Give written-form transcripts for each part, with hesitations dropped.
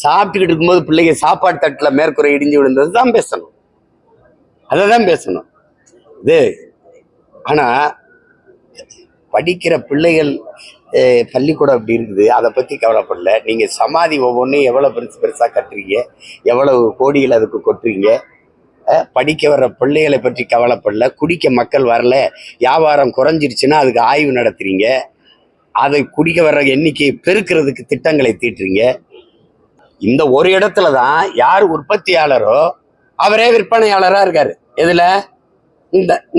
சாப்பிட்டுக்கிட்டு இருக்கும்போது பிள்ளைங்க சாப்பாடு தட்டில் மேற்கூரை இடிஞ்சு விழுந்தது தான் பேசணும், அதை தான் பேசணும் இது. ஆனால் படிக்கிற பிள்ளைகள் பள்ளிக்கூடம் அப்படி இருக்குது, அதை பற்றி கவலைப்படல. நீங்கள் சமாதி ஒவ்வொன்றும் எவ்வளோ பெருசாக கட்டுறீங்க, எவ்வளவு கோடிகள் அதுக்கு கொட்டுறீங்க. படிக்க வர்ற பிள்ளைகளை பற்றி கவலைப்படல. குடிக்க மக்கள் வரல, வியாபாரம் குறைஞ்சிருச்சுன்னா அதுக்கு ஆய்வு நடத்துறீங்க. அதை குடிக்க வர்ற எண்ணிக்கையை பெருக்கிறதுக்கு திட்டங்களை தீட்டுறீங்க. இந்த ஒரு இடத்துல தான் யார் உற்பத்தியாளரோ அவரே விற்பனையாளராக இருக்காரு. எதுல?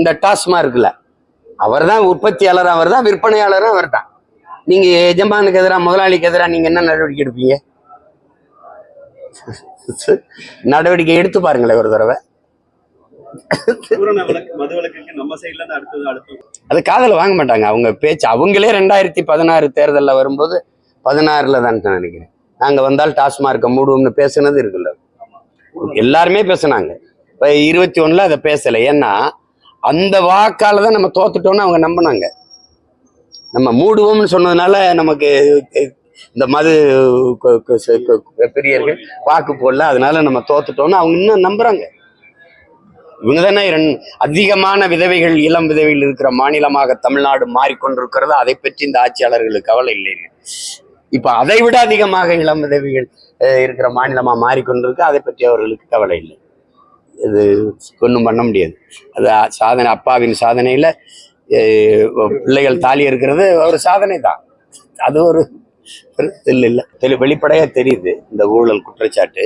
இந்த டாஸ்மாக் இருக்குல்ல, அவர் தான் உற்பத்தியாளர், அவர் தான் விற்பனையாளரும் அவர் தான். நீங்க எஜமானுக்கு எதிராக, முதலாளிக்கு எதிராக நீங்க என்ன நடவடிக்கை எடுப்பீங்க? நடவடிக்கை எடுத்து பாருங்களேன் ஒரு தடவை. அது காதல வாங்க மாட்டாங்க அவங்க பேச்சு. அவங்களே 2016 தேர்தலில் வரும்போது 16ல தான் நினைக்கிறேன், நாங்க வந்தால் டாஸ்மார்க்க மூடுவோம்னு பேசுனது இருக்குல்ல, எல்லாருமே பேசுனாங்க. இப்ப 21ல அதை பேசலை. ஏன்னா அந்த வாக்கால தான் நம்ம தோத்துட்டோம்னு அவங்க நம்பினாங்க. நம்ம மூடுவோம்னு சொன்னதுனால நமக்கு இந்த மது பிரியர்கள் வாக்கு போடல, அதனால நம்ம தோத்துட்டோம்னு அவங்க இன்னும் நம்புறாங்க. இவங்க தானே அதிகமான விதவைகள், இளம் விதவைகள் இருக்கிற மாநிலமாக தமிழ்நாடு மாறிக்கொண்டிருக்கிறது. அதை பற்றி இந்த ஆட்சியாளர்களுக்கு கவலை இல்லைங்க. இப்ப அதை விட அதிகமாக இளம் விதவைகள் இருக்கிற மாநிலமா மாறிக்கொண்டிருக்கு, அதை பற்றி அவர்களுக்கு கவலை இல்லை. இது ஒன்றும் பண்ண முடியாது. அது சாதனை, அப்பாவின் சாதனையில பிள்ளைகள் தாலி இருக்கிறது ஒரு சாதனை தான். அது ஒரு இல்லை வெளிப்படையா தெரியுது இந்த ஊழல் குற்றச்சாட்டு.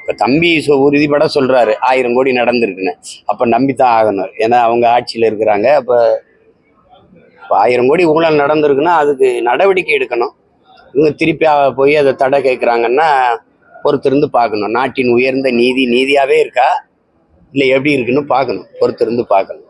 இப்ப தம்பி உறுதிப்பட சொல்றாரு 1000 கோடி நடந்திருக்குன்னு. அப்ப நம்பித்தான் ஆகணும், ஏன்னா அவங்க ஆட்சியில இருக்கிறாங்க. அப்ப 1000 கோடி ஊழல் நடந்திருக்குன்னா அதுக்கு நடவடிக்கை எடுக்கணும். இவங்க திருப்பி போய் அதை தடை கேட்குறாங்கன்னா பொறுத்திருந்து பார்க்கணும். நாட்டின் உயர்ந்த நீதி நீதியாவே இருக்கா இல்லை எப்படி இருக்குன்னு பார்க்கணும், பொறுத்திருந்து பார்க்கணும்.